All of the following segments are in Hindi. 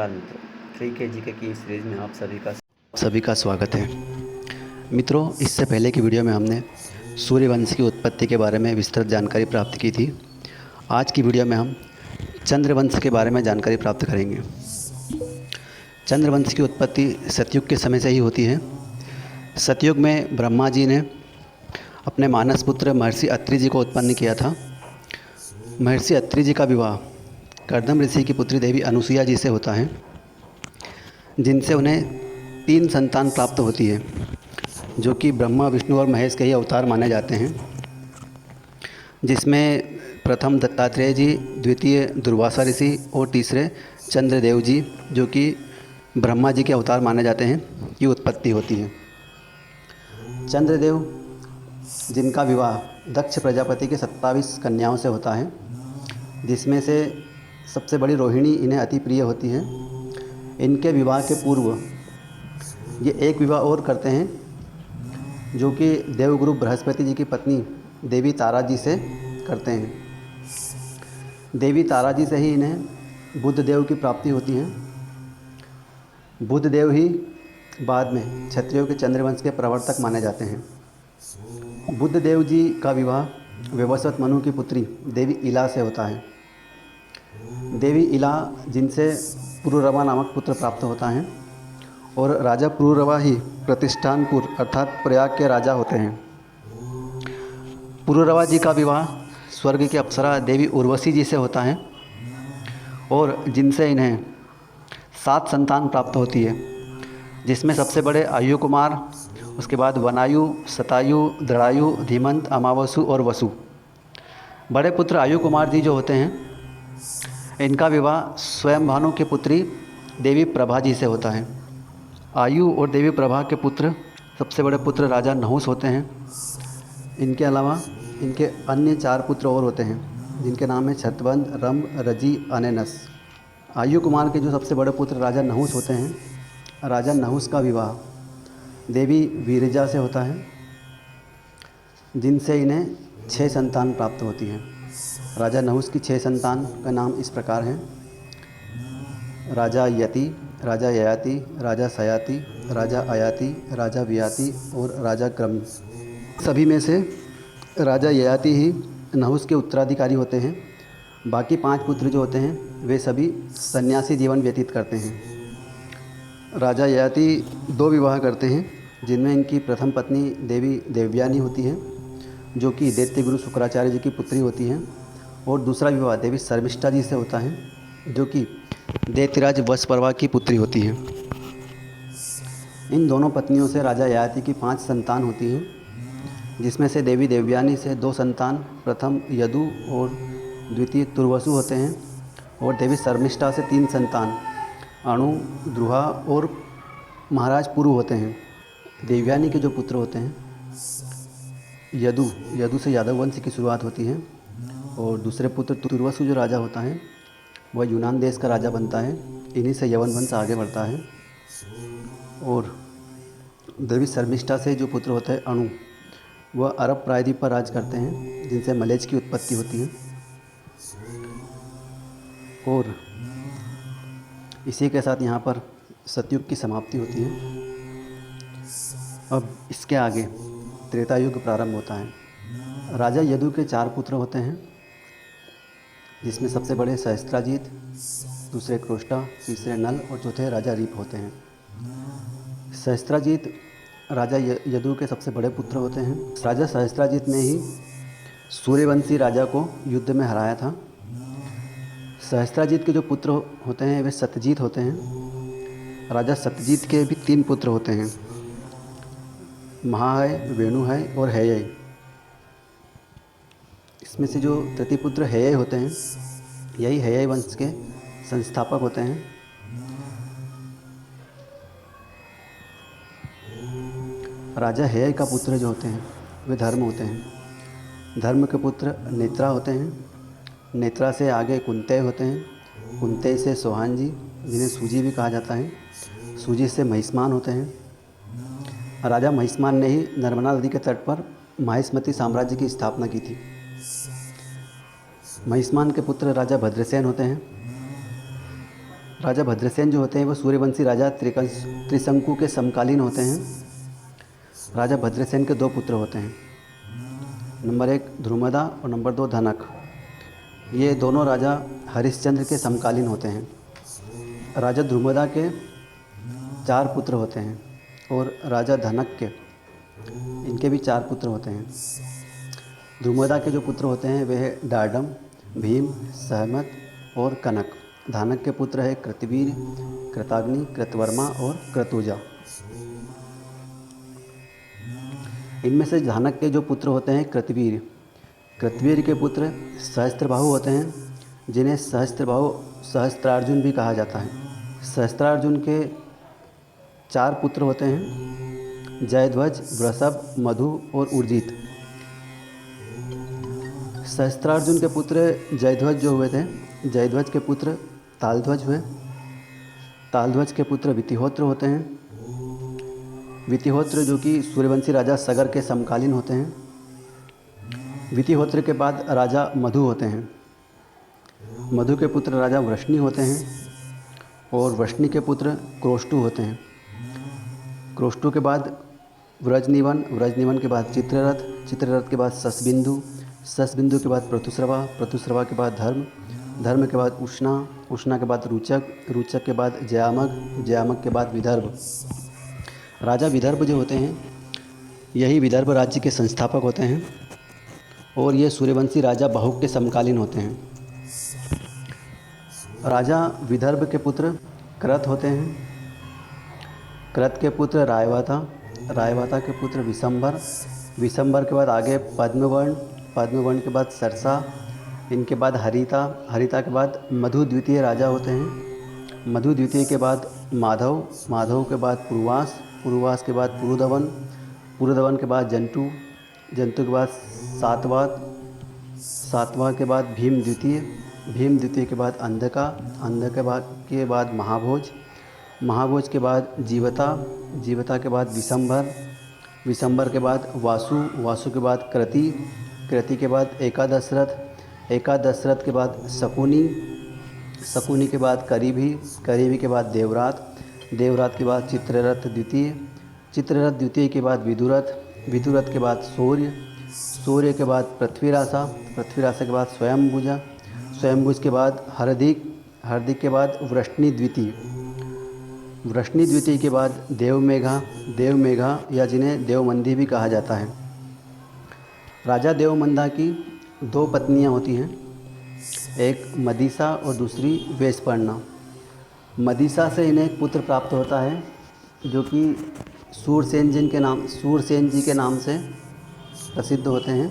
नमस्कार मित्रों, 3 KG की सीरीज़ में आप सभी का स्वागत है। मित्रों, इससे पहले की वीडियो में हमने सूर्यवंश की उत्पत्ति के बारे में विस्तृत जानकारी प्राप्त की थी। आज की वीडियो में हम चंद्रवंश के बारे में जानकारी प्राप्त करेंगे। चंद्रवंश की उत्पत्ति सतयुग के समय से ही होती है। सतयुग में ब्रह्मा जी ने अपने मानस पुत्र महर्षि अत्रि जी को उत्पन्न किया था। महर्षि अत्रि जी का विवाह कर्दम ऋषि की पुत्री देवी अनुसुईया जी से होता है, जिनसे उन्हें 3 संतान प्राप्त होती है, जो कि ब्रह्मा, विष्णु और महेश के ही अवतार माने जाते हैं। जिसमें प्रथम दत्तात्रेय जी, द्वितीय दुर्वासा ऋषि और तीसरे चंद्रदेव जी, जो कि ब्रह्मा जी के अवतार माने जाते हैं, की उत्पत्ति होती है। चंद्रदेव, जिनका विवाह दक्ष प्रजापति के 27 कन्याओं से होता है, जिसमें से सबसे बड़ी रोहिणी इन्हें अति प्रिय होती है। इनके विवाह के पूर्व ये एक विवाह और करते हैं, जो कि देवगुरु बृहस्पति जी की पत्नी देवी तारा जी से करते हैं। देवी तारा जी से ही इन्हें बुद्ध देव की प्राप्ति होती है। बुद्ध देव ही बाद में क्षत्रियों के चंद्रवंश के प्रवर्तक माने जाते हैं। बुद्ध देव जी का विवाह विवस्वत मनु की पुत्री देवी इला से होता है। देवी इला, जिनसे पुरुरवा नामक पुत्र प्राप्त होता है, और राजा पुरुरवा ही प्रतिष्ठानपुर अर्थात प्रयाग के राजा होते हैं। पुरुरवा जी का विवाह स्वर्ग की अप्सरा देवी उर्वशी जी से होता है, और जिनसे इन्हें 7 संतान प्राप्त होती है, जिसमें सबसे बड़े आयु कुमार, उसके बाद वनायु, शतायु, दृढ़ायु, धीमंत, अमावसु और वसु। बड़े पुत्र आयु कुमार जी जो होते हैं, इनका विवाह स्वयं भानु की पुत्री देवी प्रभा जी से होता है। आयु और देवी प्रभा के पुत्र, सबसे बड़े पुत्र राजा नहुस होते हैं। इनके अलावा इनके अन्य 4 पुत्र और होते हैं, जिनके नाम है छतवंत, रंभ, रजी, अनेनस। आयु कुमार के जो सबसे बड़े पुत्र राजा नहुस होते हैं, राजा नहुस का विवाह देवी वीरजा से होता है, जिनसे इन्हें 6 संतान प्राप्त होती हैं। राजा नहुस की 6 संतान का नाम इस प्रकार हैं: राजा यति, राजा ययाति, राजा सयाति, राजा अयाति, राजा वियाति और राजा क्रमी। सभी में से राजा ययाति ही नहुस के उत्तराधिकारी होते हैं। बाकी 5 पुत्र जो होते हैं, वे सभी सन्यासी जीवन व्यतीत करते हैं। राजा ययाति 2 विवाह करते हैं, जिनमें इनकी प्रथम पत्नी देवी देवयानी होती है, जो कि दैत्य गुरु शुक्राचार्य जी की पुत्री होती हैं, और दूसरा विवाह देवी शर्मिष्ठा जी से होता है, जो कि दैत्यराज वशपर्वा की पुत्री होती है। इन दोनों पत्नियों से राजा ययाति की 5 संतान होती हैं, जिसमें से देवी देवयानी से 2 संतान, प्रथम यदु और द्वितीय तुर्वसु होते हैं, और देवी शर्मिष्ठा से 3 संतान, अणु, द्रुहा और महाराज पुरु होते हैं। देवयानी के जो पुत्र होते हैं, यदु से यादव वंश की शुरुआत होती है, और दूसरे पुत्र तुर्वसु जो राजा होता है, वह यूनान देश का राजा बनता है। इन्हीं से यवन वंश आगे बढ़ता है। और देवी शर्मिष्ठा से जो पुत्र होता है अणु, वह अरब प्रायद्वीप पर राज करते हैं, जिनसे मलेच की उत्पत्ति होती है। और इसी के साथ यहाँ पर सतयुग की समाप्ति होती है। अब इसके आगे त्रेता युग प्रारंभ होता है। राजा यदु के 4 पुत्र होते हैं, जिसमें सबसे बड़े सहस्त्राजित, दूसरे क्रोष्टा, तीसरे नल और चौथे राजा रीप होते हैं। सहस्त्राजित राजा यदु के सबसे बड़े पुत्र होते हैं। राजा सहस्त्राजित ने ही सूर्यवंशी राजा को युद्ध में हराया था। सहस्त्राजित के जो पुत्र होते हैं, वे सत्यजीत होते हैं। राजा सत्यजीत के भी 3 पुत्र होते हैं, महाहय, वेणुहय और हेयय। इसमें से जो तृतीय पुत्र हेयय होते हैं, यही हेयय वंश के संस्थापक होते हैं। राजा हेयय का पुत्र जो होते हैं, वे धर्म होते हैं। धर्म के पुत्र नेत्रा होते हैं। नेत्रा से आगे कुंतेय होते हैं। कुंतेय से सोहान जी, जिन्हें सूजी भी कहा जाता है। सूजी से महिष्मान होते हैं। राजा महिष्मान ने ही नर्मदा नदी के तट पर माहिष्मती साम्राज्य की स्थापना की थी। महिष्मान के पुत्र राजा भद्रसेन होते हैं। राजा भद्रसेन जो होते हैं वो सूर्यवंशी राजा त्रिशंकु के समकालीन होते हैं। राजा भद्रसेन के 2 पुत्र होते हैं, नंबर 1 ध्रुमदा और नंबर 2 धनक। ये दोनों राजा हरिश्चंद्र के समकालीन होते हैं। राजा ध्रुमदा के 4 पुत्र होते हैं और राजा धनक के इनके भी 4 पुत्र होते हैं। ध्रुमदा के जो पुत्र होते हैं वे है डाडम, भीम, सहमत और कनक। धानक के पुत्र है कृतवीर, कृताग्नि, कृतवर्मा और क्रतुजा। इनमें से धानक के जो पुत्र होते हैं कृतवीर, कृतवीर के पुत्र सहस्त्रबाहु होते हैं, जिन्हें सहस्त्रार्जुन भी कहा जाता है। सहस्त्रार्जुन के 4 पुत्र होते हैं, जयध्वज, वृषभ, मधु और उर्जित। सहस्त्रार्जुन के पुत्र जयध्वज जो हुए थे, जयध्वज के पुत्र तालध्वज हुए। तालध्वज के पुत्र वितिहोत्र होते हैं। वितिहोत्र जो कि सूर्यवंशी राजा सगर के समकालीन होते हैं। वितिहोत्र के बाद राजा मधु होते हैं। मधु के पुत्र राजा वृष्णि होते हैं और वृष्णि के पुत्र क्रोष्टु होते हैं। क्रोष्टु के बाद व्रजनिवन, व्रजनिवन के बाद चित्ररथ, चित्ररथ के बाद ससबिंदु, ससबिंदु के बाद प्रथुस्रवा, प्रथुस्रवा के बाद धर्म, धर्म के बाद उष्णा, उष्णा के बाद रुचक, रुचक के बाद जयामग, जयामग के बाद विदर्भ। राजा विदर्भ जो होते हैं यही विदर्भ राज्य के संस्थापक होते हैं और ये सूर्यवंशी राजा बाहुक के समकालीन होते हैं। राजा विदर्भ के पुत्र कृत होते हैं। कृत के पुत्र रायवाता, रायवाता के पुत्र विशंबर, विशंबर के बाद आगे पद्मवर्ण, पद्मवर्ण के बाद सरसा, इनके बाद हरिता, हरिता के बाद मधु द्वितीय राजा होते हैं। मधु द्वितीय के बाद माधव, माधव के बाद पुरुवास, पुरुवास के बाद पुरुदवन, पुरुदवन के बाद जंतु, जंतु के बाद सातवात, सातवां के बाद भीम द्वितीय, भीम द्वितीय के बाद अंधका, अंधका के बाद महाभोज, महाभोज के बाद जीवता, जीवता के बाद विशंभर, विशंभर के बाद वासु, वासु के बाद कृति, कृति के बाद एकादशरथ, एकादशरथ के बाद शकुनी, शकुनी के बाद करीबी, करीबी के बाद देवरात, देवरात के बाद चित्ररथ द्वितीय, चित्ररथ द्वितीय के बाद विदुरथ, विदुरथ के बाद सूर्य, सूर्य के बाद पृथ्वीरासा, पृथ्वीरासा के बाद स्वयंभुजा, स्वयंभुज के बाद हरदिक, हरदिक के बाद वृष्णि द्वितीय, वृष्णि द्वितीय के बाद देवमेघा, देवमेघा या जिन्हें देवमंदी भी कहा जाता है। राजा देवमंदा की 2 पत्नियां होती हैं, एक मदीसा और दूसरी वेशपर्णा। मदीसा से इन्हें एक पुत्र प्राप्त होता है जो कि सूरसेन जी के नाम से प्रसिद्ध होते हैं।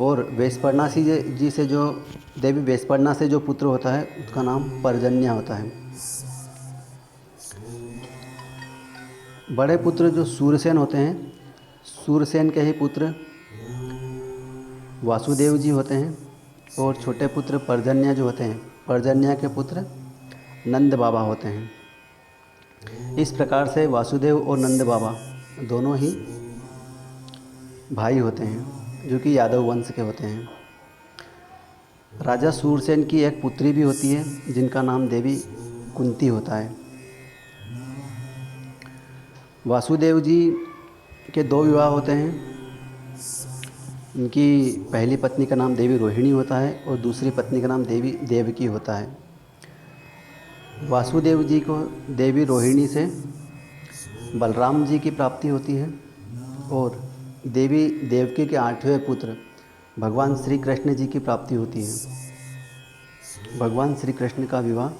और वेशपर्णा जी से जो देवी वेशपर्णा से जो पुत्र होता है उसका नाम पर्जन्य होता है। बड़े पुत्र जो सूरसेन होते हैं, सूरसेन के ही पुत्र वासुदेव जी होते हैं और छोटे पुत्र पर्जन्य जो होते हैं, पर्जन्य के पुत्र नंद बाबा होते हैं। इस प्रकार से वासुदेव और नंद बाबा दोनों ही भाई होते हैं जो कि यादव वंश के होते हैं। राजा सूरसेन की एक पुत्री भी होती है जिनका नाम देवी कुंती होता है। वासुदेव जी के 2 विवाह होते हैं। इनकी पहली पत्नी का नाम देवी रोहिणी होता है और दूसरी पत्नी का नाम देवी देवकी होता है। वासुदेव जी को देवी रोहिणी से बलराम जी की प्राप्ति होती है और देवी देवकी के 8वें पुत्र भगवान श्री कृष्ण जी की प्राप्ति होती है। भगवान श्री कृष्ण का विवाह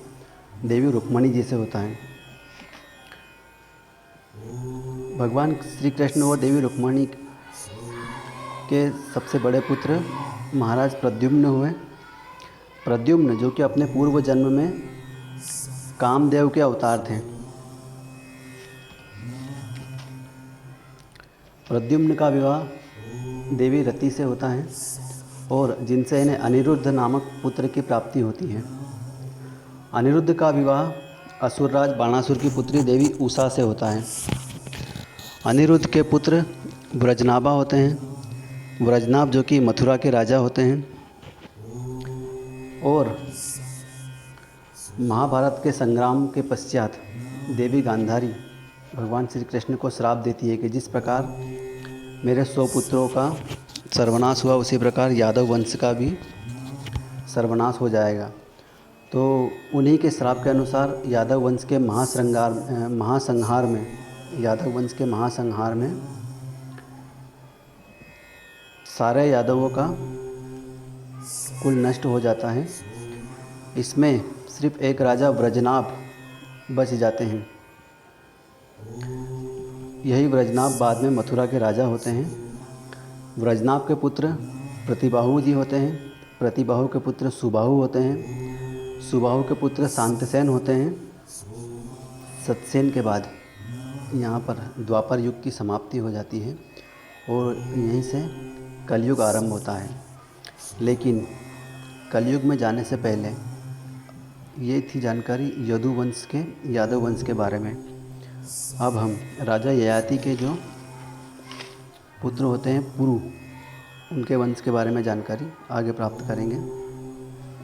देवी रुक्मणी जी से होता है। भगवान श्री कृष्ण और देवी रुक्मणी के सबसे बड़े पुत्र महाराज प्रद्युम्न हुए। प्रद्युम्न जो कि अपने पूर्व जन्म में कामदेव के अवतार थे। प्रद्युम्न का विवाह देवी रति से होता है और जिनसे इन्हें अनिरुद्ध नामक पुत्र की प्राप्ति होती है। अनिरुद्ध का विवाह असुरराज बाणासुर की पुत्री देवी उषा से होता है। अनिरुद्ध के पुत्र ब्रजनाभा होते हैं। ब्रजनाभ जो कि मथुरा के राजा होते हैं और महाभारत के संग्राम के पश्चात देवी गांधारी भगवान श्री कृष्ण को श्राप देती है कि जिस प्रकार मेरे 100 पुत्रों का सर्वनाश हुआ उसी प्रकार यादव वंश का भी सर्वनाश हो जाएगा। तो उन्हीं के श्राप के अनुसार यादव वंश के महासंहार में सारे यादवों का कुल नष्ट हो जाता है। इसमें सिर्फ एक राजा व्रजनाभ बच जाते हैं। यही व्रजनाभ बाद में मथुरा के राजा होते हैं। व्रजनाभ के पुत्र प्रतिबाहु जी होते हैं। प्रतिबाहु के पुत्र सुबाहु होते हैं। सुबाहु के पुत्र शांतसेन होते हैं। सतसेन के बाद यहाँ पर द्वापर युग की समाप्ति हो जाती है और यहीं से कलयुग आरंभ होता है। लेकिन कलयुग में जाने से पहले ये थी जानकारी यदुवंश के यादव वंश के बारे में। अब हम राजा ययाति के जो पुत्र होते हैं पुरु, उनके वंश के बारे में जानकारी आगे प्राप्त करेंगे।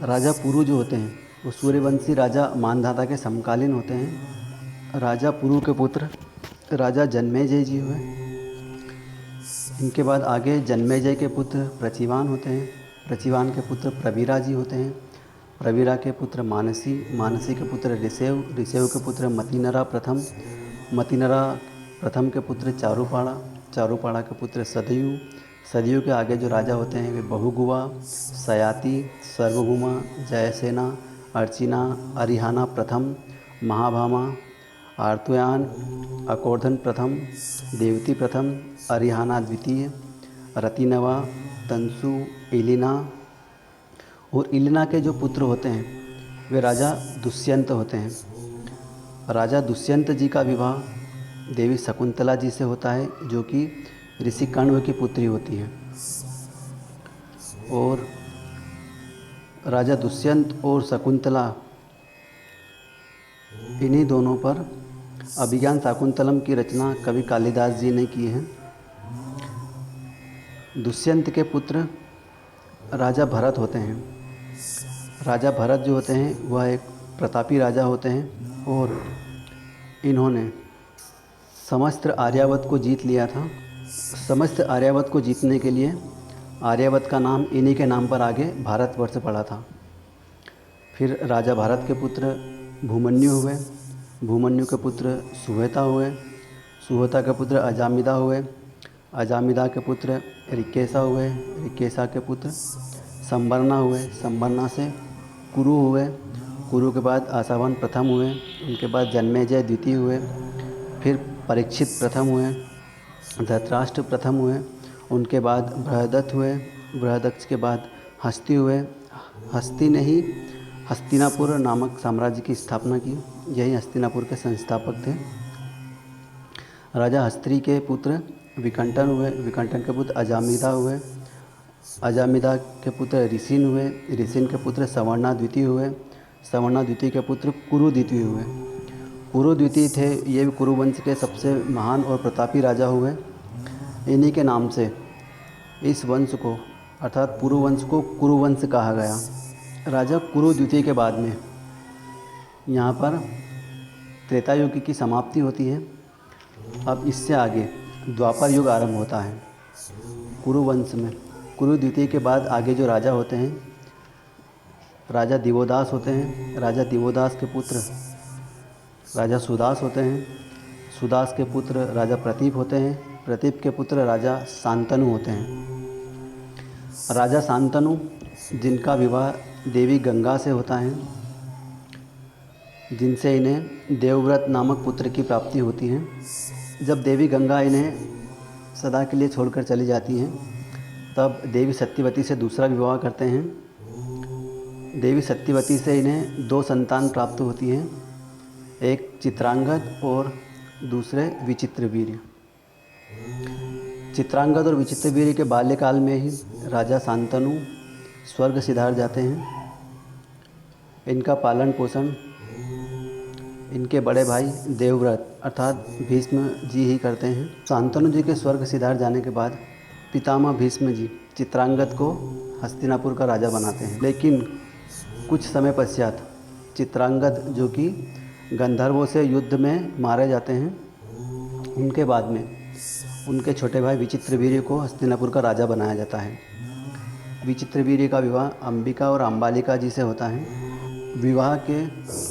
राजा पुरु जो होते हैं वो सूर्यवंशी राजा मानधाता के समकालीन होते हैं। राजा पुरु के पुत्र राजा जन्मेजय जी हुए। इनके बाद आगे जन्मेजय के पुत्र प्रचिवान होते हैं। प्रचिवान के पुत्र प्रवीरा जी होते हैं। प्रवीरा के पुत्र मानसी। मानसी के पुत्र ऋषेव। ऋषेव के पुत्र मतिनरा प्रथम। मतिनरा प्रथम के पुत्र चारुपाड़ा। चारुपाड़ा के पुत्र सदयु। सदयु के आगे जो राजा होते हैं वे बहुगुवा, सयाति, सर्वभूमा, जयसेना, अर्चिना, अरिहाना प्रथम, महाभामा, आर्तुयान, अकोर्धन प्रथम, देवती प्रथम, अरिहाना द्वितीय, रतिनवा, तंसु, इलिना। और इलिना के जो पुत्र होते हैं वे राजा दुष्यंत होते हैं। राजा दुष्यंत जी का विवाह देवी शकुंतला जी से होता है जो कि ऋषि कण्व की पुत्री होती है। और राजा दुष्यंत और शकुंतला इन्हीं दोनों पर अभिज्ञान शाकुंतलम की रचना कवि कालिदास जी ने की है। दुष्यंत के पुत्र राजा भरत होते हैं। राजा भरत जो होते हैं वह एक प्रतापी राजा होते हैं और इन्होंने समस्त आर्यावर्त को जीत लिया था। समस्त आर्यावर्त को जीतने के लिए आर्यावर्त का नाम इन्हीं के नाम पर आगे भारतवर्ष पड़ा था। फिर राजा भारत के पुत्र भूमन्यु हुए। भूमन्यु के पुत्र सुहेता हुए। सुहेता के पुत्र अजामिदा हुए। अजामिदा के पुत्र ऋकेशा हुए। ऋकेशा के पुत्र संबरना हुए। संबरना से कुरु हुए। कुरु के बाद आशावन प्रथम हुए। उनके बाद जन्मेजय द्वितीय हुए। फिर परीक्षित प्रथम हुए। धृतराष्ट्र प्रथम हुए। उनके बाद बृहदत्त हुए। बृहदत्त के बाद हस्ती हुए। हस्ती ने ही हस्तिनापुर नामक साम्राज्य की स्थापना की। यही हस्तिनापुर के संस्थापक थे। राजा हस्त्री के पुत्र विकंटन हुए। विकंटन के पुत्र अजामिदा हुए। अजामिदा के पुत्र ऋषिन हुए। ऋषिन के पुत्र सवर्णा द्वितीय हुए। सवर्णा द्वितीय के पुत्र कुरु द्वितीय हुए। कुरु द्वितीय थे, ये भी कुरु वंश के सबसे महान और प्रतापी राजा हुए। इन्हीं के नाम से इस वंश को अर्थात पुरु वंश को कुरुवंश कहा गया। राजा कुरु द्वितीय के बाद में यहाँ पर त्रेता युग की समाप्ति होती है। अब इससे आगे द्वापर युग आरंभ होता है। कुरु वंश में कुरु द्वितीय के बाद आगे जो राजा होते हैं राजा दिवोदास होते हैं। राजा दिवोदास के पुत्र राजा सुदास होते हैं। सुदास के पुत्र राजा प्रतीप होते हैं। प्रतीप के पुत्र राजा शांतनु होते हैं। राजा शांतनु जिनका विवाह देवी गंगा से होता है, जिनसे इन्हें देवव्रत नामक पुत्र की प्राप्ति होती है। जब देवी गंगा इन्हें सदा के लिए छोड़कर चली जाती हैं तब देवी सत्यवती से दूसरा विवाह करते हैं। देवी सत्यवती से इन्हें 2 संतान प्राप्त होती हैं, एक चित्रांगद और दूसरे विचित्रवीर्य। चित्रांगद और विचित्रवीर्य के बाल्यकाल में ही राजा शांतनु स्वर्ग सिधार जाते हैं। इनका पालन पोषण इनके बड़े भाई देवव्रत अर्थात भीष्म जी ही करते हैं। शांतनु जी के स्वर्ग सिधार जाने के बाद पितामह भीष्म जी चित्रांगद को हस्तिनापुर का राजा बनाते हैं। लेकिन कुछ समय पश्चात चित्रांगद जो कि गंधर्वों से युद्ध में मारे जाते हैं, उनके बाद में उनके छोटे भाई विचित्रवीर्य को हस्तिनापुर का राजा बनाया जाता है। विचित्रवीर्य का विवाह अंबिका और अंबालिका जी से होता है। विवाह के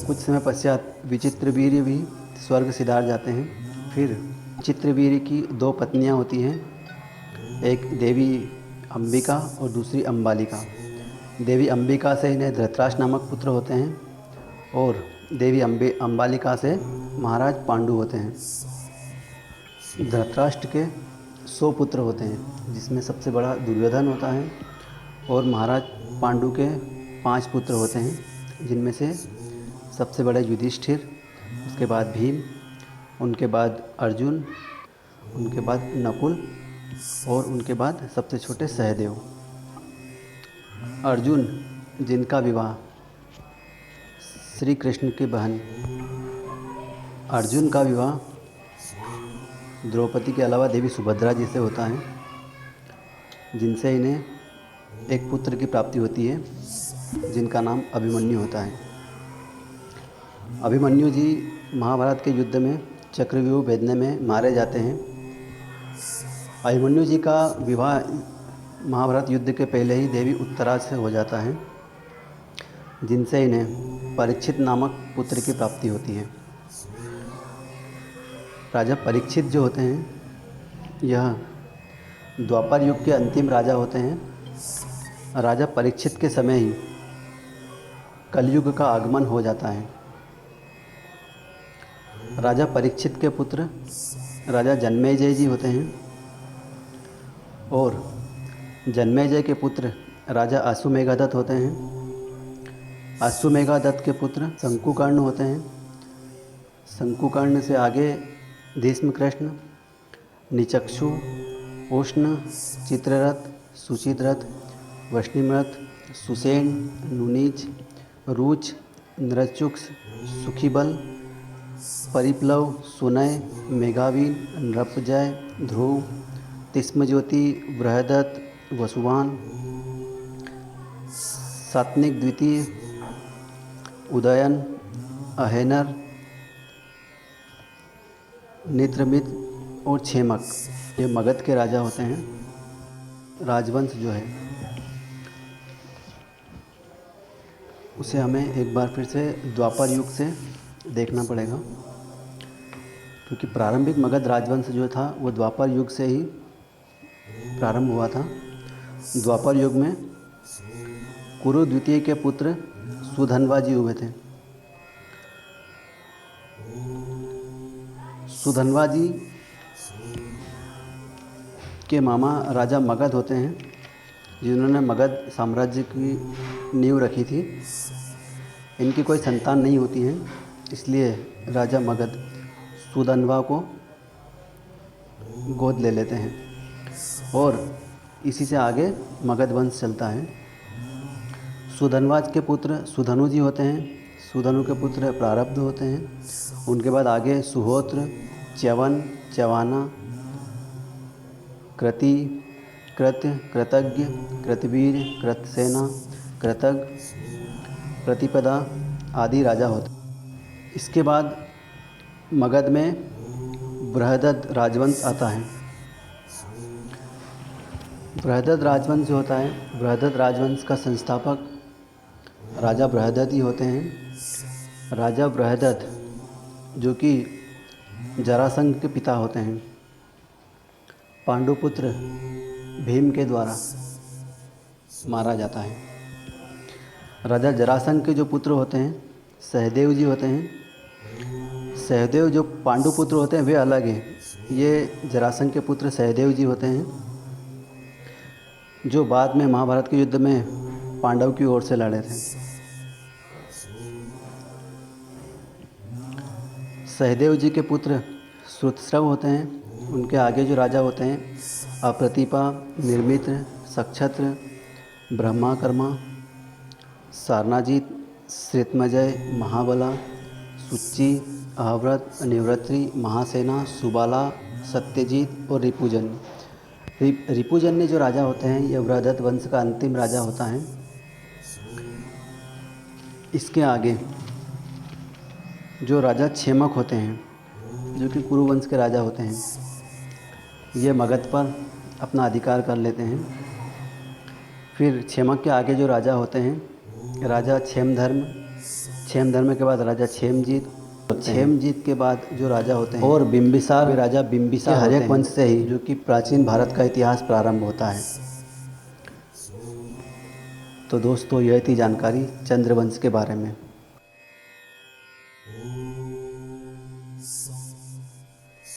कुछ समय पश्चात विचित्रवीर्य भी स्वर्ग सिधार जाते हैं। फिर विचित्रवीर्य की 2 पत्नियां होती हैं, एक देवी अंबिका और दूसरी अंबालिका। देवी अंबिका से इन्हें धृतराष्ट्र नामक पुत्र होते हैं और देवी अंबालिका से महाराज पांडु होते हैं। धृतराष्ट्र के 100 पुत्र होते हैं, जिसमें सबसे बड़ा दुर्योधन होता है और महाराज पांडु के 5 पुत्र होते हैं, जिनमें से सबसे बड़े युधिष्ठिर, उसके बाद भीम, उनके बाद अर्जुन, उनके बाद नकुल और उनके बाद सबसे छोटे सहदेव। अर्जुन, जिनका विवाह श्री कृष्ण की बहन अर्जुन का विवाह द्रौपदी के अलावा देवी सुभद्रा जी से होता है, जिनसे इन्हें एक पुत्र की प्राप्ति होती है, जिनका नाम अभिमन्यु होता है। अभिमन्यु जी महाभारत के युद्ध में चक्रव्यूह भेदने में मारे जाते हैं। अभिमन्यु जी का विवाह महाभारत युद्ध के पहले ही देवी उत्तरा से हो जाता है, जिनसे इन्हें परीक्षित नामक पुत्र की प्राप्ति होती है। राजा परीक्षित जो होते हैं, यह द्वापर युग के अंतिम राजा होते हैं। राजा परीक्षित के समय ही कलयुग का आगमन हो जाता है। राजा परीक्षित के पुत्र राजा जन्मेजय जी होते हैं और जन्मेजय के पुत्र राजा अश्वमेघदत्त होते हैं। अश्वमेघदत्त के पुत्र शंकुकर्ण होते हैं। शंकुकर्ण से आगे भीष्मकृष्ण, निचक्षु, उष्ण, चित्ररथ, सुचित्ररथ, वष्णिमरथ, सुसेन, नुनीच, रुच, नृचुक्ष, सुखीबल, परिप्लव, सुनय, मेघावीन, नृपजय, ध्रुव, तिस्मज्योति, बृहदत्त, वसुवान, सात्निक द्वितीय, उदयन, अहेनर, नेत्रमित और क्षेमक, ये मगध के राजा होते हैं। राजवंश जो है उसे हमें एक बार फिर से द्वापर युग से देखना पड़ेगा, क्योंकि प्रारंभिक मगध राजवंश जो था वो द्वापर युग से ही प्रारंभ हुआ था। द्वापर युग में कुरु द्वितीय के पुत्र सुधन्वा जी हुए थे। सुधन्वा जी के मामा राजा मगध होते हैं, जिन्होंने मगध साम्राज्य की नींव रखी थी। इनकी कोई संतान नहीं होती है, इसलिए राजा मगध सुधन्वा को गोद ले लेते हैं और इसी से आगे मगध वंश चलता है। सुधन्वा के पुत्र सुधनु जी होते हैं। सुधनु के पुत्र प्रारब्ध होते हैं। उनके बाद आगे सुहोत्र, च्यवन, च्यवाना, कृति, कृत्य, कृतज्ञ, कृतवीर, कृतसेना, कृतज्ञ, प्रतिपदा आदि राजा होते। इसके बाद मगध में बृहदत्त राजवंश आता है। बृहदत्त राजवंश जो होता है, बृहदत्त राजवंश का संस्थापक राजा बृहदत्त ही होते हैं। राजा बृहदत्त जो कि जरासंध के पिता होते हैं, पांडुपुत्र भीम के द्वारा मारा जाता है। राजा जरासंध के जो पुत्र होते हैं सहदेव जी होते हैं। सहदेव जो पांडुपुत्र होते हैं वे अलग हैं। ये जरासंध के पुत्र सहदेव जी होते हैं, जो बाद में महाभारत के युद्ध में पांडव की ओर से लड़े थे। सहदेव जी के पुत्र श्रुतस्रव होते हैं। उनके आगे जो राजा होते हैं अप्रतिपा, निर्मित्र, सक्षत्र, ब्रह्माकर्मा, सारनाजीत, श्रितमजय, महाबला, सुच्ची, अहव्रत, निवृत्ति, महासेना, सुबाला, सत्यजीत और रिपुजन्य। रिपुजन्य जो राजा होते हैं यह बृहदत्त वंश का अंतिम राजा होता है। इसके आगे जो राजा क्षेमक होते हैं, जो कि कुरु वंश के राजा होते हैं, ये मगध पर अपना अधिकार कर लेते हैं। फिर क्षेमक के आगे जो राजा होते हैं, राजा क्षेमधर्म, क्षेमधर्म के बाद राजा क्षेमजीत, क्षेमजीत के बाद जो राजा होते हैं और बिंबिसार, राजा बिंबिसार हर एक वंश से ही, जो कि प्राचीन भारत का इतिहास प्रारंभ होता है। तो दोस्तों, यह थी जानकारी चंद्रवंश के बारे में।